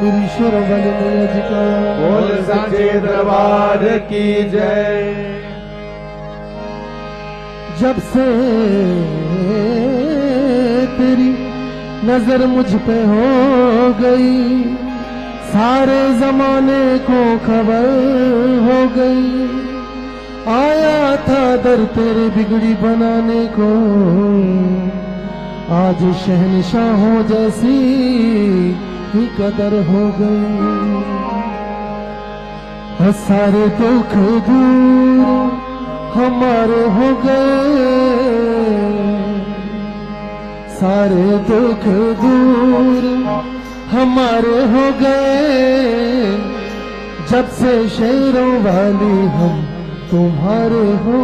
गुरु शेरों वाले मैया जी का बोल सांचे दरबार की जय। जब से तेरी नजर मुझ पे हो गई, सारे जमाने को खबर हो गई। आया था दर तेरे बिगड़ी बनाने को, आज शहनशाहों जैसी ही कदर हो गई। और सारे दुख दूर हमारे हो गए, सारे दुख दूर हमारे हो गए। जब से शेरों वाली हम तुम्हारे हो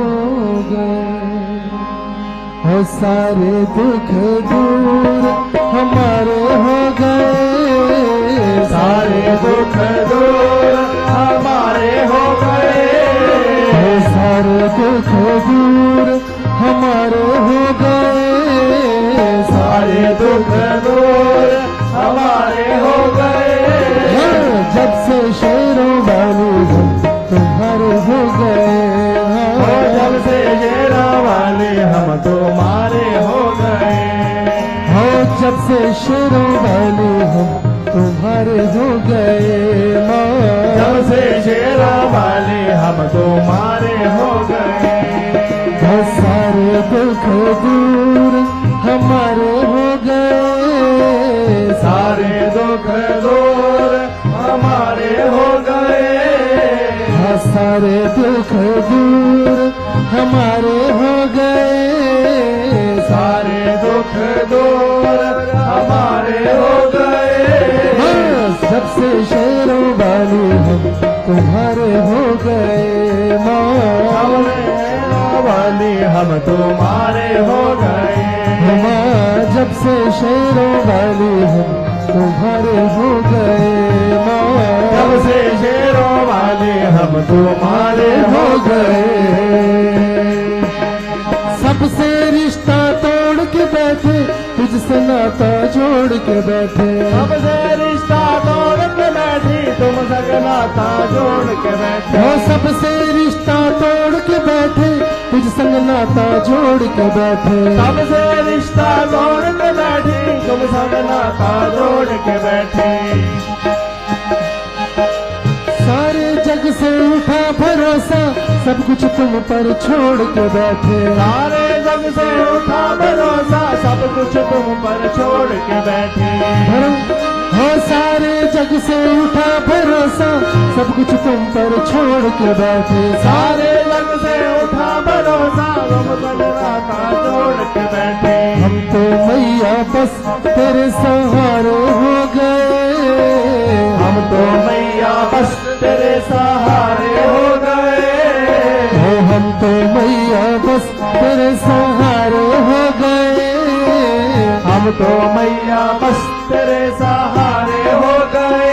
गए। हो सारे दुख दूर हमारे हो गए, सारे दुख दूर हमारे हो गए। हो सारे दुख दूर हमारे हो गए, सारे दुख दूर हमारे हो गए। जब से शेरों वाली हम तुम्हारे हो गए। जब से शेरों वाले हम तुम्हारे हो गए। हो जब से शेरों वाले हम तुम्हारे हो गए। जब से शेरों वाले हम तुम्हारे हो गए। बहुत सारे दुख दूर हमारे हो गए, सारे दुख दूर हमारे हो गए। सारे दुख दूर हमारे हो गए, सारे दुख दूर हमारे हो गए। सबसे शेरों वाली हम तुम्हारे हो गए। वाली हम तुम्हारे हो गए। जब से शेरों वाली हम तुम्हारे हो गए। जब से शेरों वाले हम तुम्हारे हो गए। सबसे रिश्ता तोड़ के बैठे, तुझसे नाता जोड़ के बैठे। सबसे रिश्ता तोड़ के बैठी, तुमसे नाता जोड़ के बैठे। हो सबसे रिश्ता तोड़ के बैठे, तुझ संग नाता जोड़ के बैठे। सबसे रिश्ता तोड़ के बैठी, तुमसे नाता जोड़ के बैठे। सारे जग से उठा भरोसा, सब कुछ तुम पर छोड़ के बैठे। सारे जग से उठा भरोसा, सब कुछ तुम पर छोड़ के बैठे। हो सारे जग से उठा भरोसा, सब कुछ तुम पर छोड़ के बैठे। सारे जग से उठा भरोसा, तुम पर नाता जोड़ के बैठे। हम तो मैया बस तेरे सहारे हो गए। हम तो मैया बस तेरे सहारे हो गए। हो हम तो मैया बस तेरे सहारे हो गए। हम तो मैया बस तेरे सहारे हो गए।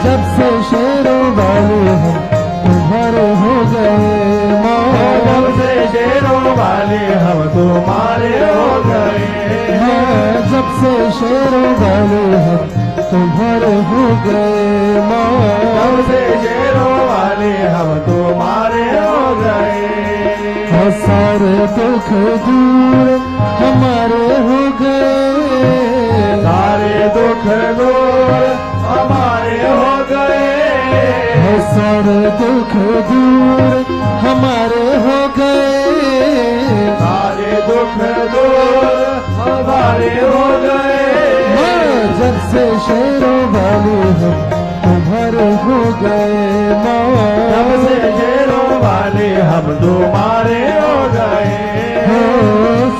जब से शेरों वाले हम तुम्हारे हो गए। जब से शेरों वाले हम तुम्हारे हो गए। जब से शेरों वाले हम तुम्हारे हो गए। जब से शेरों वाले हम तुम्हारे हो गए। सारे दुख दूर हमारे हो गए। सारे दुख दूर हमारे हो गए। सारे दुख दूर हमारे हो गए। सारे दुख दूर हमारे हो गए। जब से शेरों वाले हम तुम्हारे हो गए। जब से शेरों वाले हम तुम्हारे हो गए।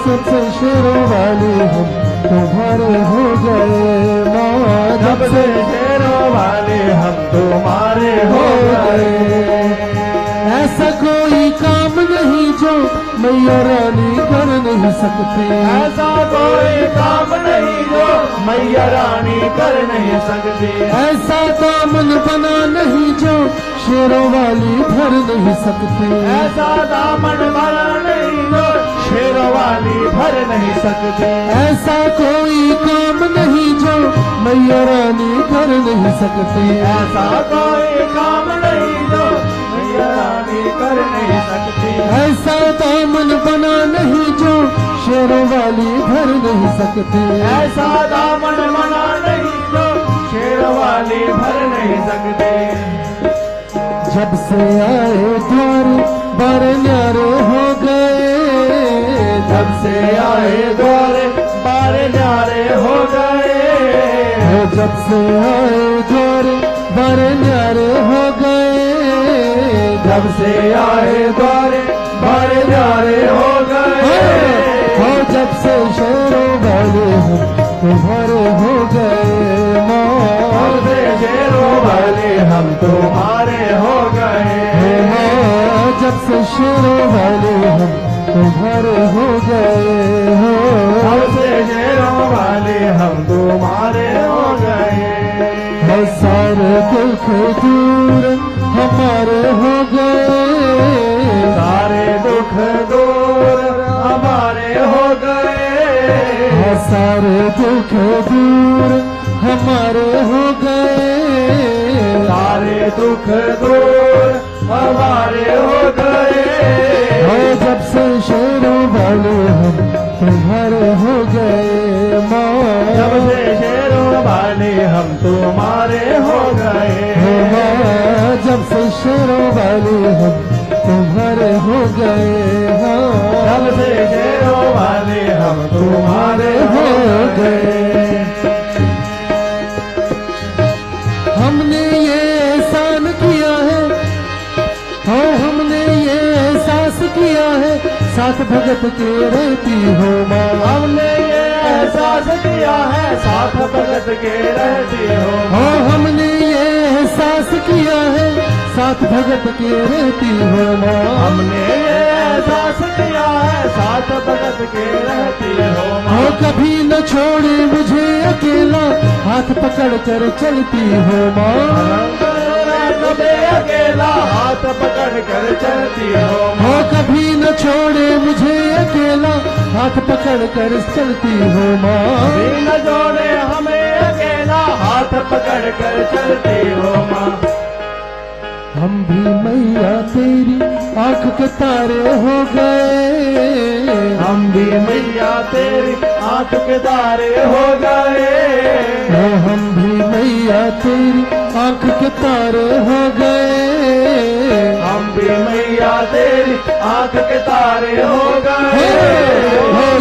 सबसे शेरों वाले हम तुम्हारे हो गए। जब से शेरों वाले हम तुम्हारे हो गए। ऐसा कोई काम नहीं जो मैया रानी कर नहीं सकते। ऐसा कोई काम नहीं जो मैया रानी कर नहीं सकती। ऐसा दामन बना नहीं जो शेरों वाली भर नहीं सकते। ऐसा दामन बना नहीं जो शेरों वाली भर नहीं सकती। ऐसा कोई काम नहीं जो मैया रानी कर सकती। ऐसा कोई काम नहीं जो मैया रानी कर नहीं सकती। ऐसा दामन बना नहीं जो शेरों वाली भर नहीं सकती। ऐसा दामन बना नहीं जो शेर वाली भर नहीं सकती। जब से आए द्वार बार न्यारे हो गए। जब से आए द्वारे बार न्यारे हो गए। जब से आए द्वार बार न्यारे हो गए। जब से आए द्वारे बार न्यारे हो गए। जब से शेरों वाले हम तुम्हारे हो गए माँ। जब से शेरों वाले हम तुम्हारे हो गए। जब से शेरों वाले हम तुम्हारे हो गए हो। जब से शेरों वाले हम तुम्हारे हो गए। सारे दुख दूर हमारे हो गए। सारे दुख दूर हमारे हो गए। सारे दुख दूर हमारे हो गए। सारे दुख दूर हमारे हो गए। जब से शेरों वाले हम तुम्हारे हो गए माँ। जब से शेरों वाले हम तुम्हारे हो गए। जब से शेरों वाले हम तुम्हारे हो गए। जब से शेरों वाले हम तुम्हारे हो गए। हमने ये एहसान किया है, हमने ये एहसास किया है, साथ भगत के रहती हो माँ। हमने ये एहसास किया है, साथ भगत के रहती हो। हमने ये एहसास किया है, साथ भगत के रहती हो माँ। हमने ये एहसास किया है, साथ भगत के रहती हो। कभी न छोड़े मुझे अकेला, हाथ पकड़ कर चलती हो माँ। कभी अकेला हाथ पकड़ कर चलती हो। कभी न छोड़े मुझे अकेला, हाथ पकड़ कर चलती हो माँ। कभी न छोड़े हमें अकेला, हाथ पकड़ कर चलती हो माँ। हम भी मैया तेरी आंख के तारे हो गए। हम भी मैया तेरी आंख के तारे हो गए। हम भी मैया तेरी आंख के तारे हो गए। हम भी मैया तेरी आंख के तारे हो गए।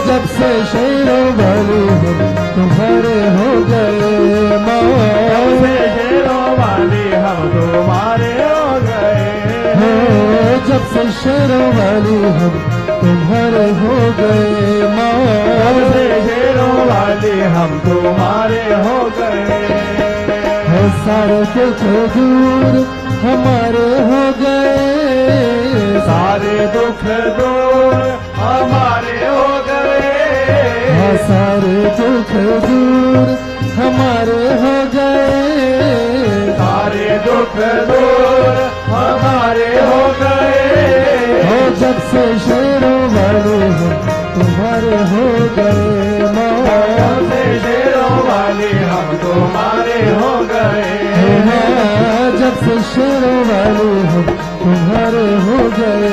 जब से शेरों वाले हम तुम्हारे हो गए माँ। जब से शेरों वाले हम तुम्हारे हो गए। जब से शेरों वाले हम तुम्हारे हो गए माँ। जब से शेरों वाले हम तुम्हारे हो गए। सारे दुख दूर हमारे हो गए। सारे दुख दूर हमारे हो गए। सारे दुख दूर हमारे हो गए। सारे दुख दूर हमारे हो गए। जब से शेरों वाले हम तुम्हारे हो गए माँ। जब से शेरों वाले हम तुम्हारे हो गए। जब से शेरों वाले हम तुम्हारे हो गए।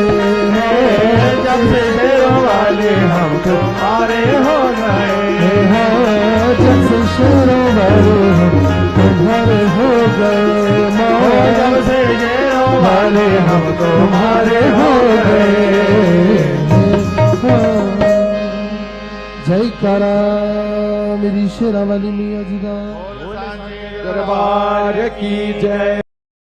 जब से शेरों वाले हम तुम्हारे हो गए। जब से शेरों वाले हम तुम्हारे हो गए माँ। जब से शेरों वाले हम तुम्हारे हो गए। जयकारा मेरी शेरा वाली मियाँ जी का दरबार की जय।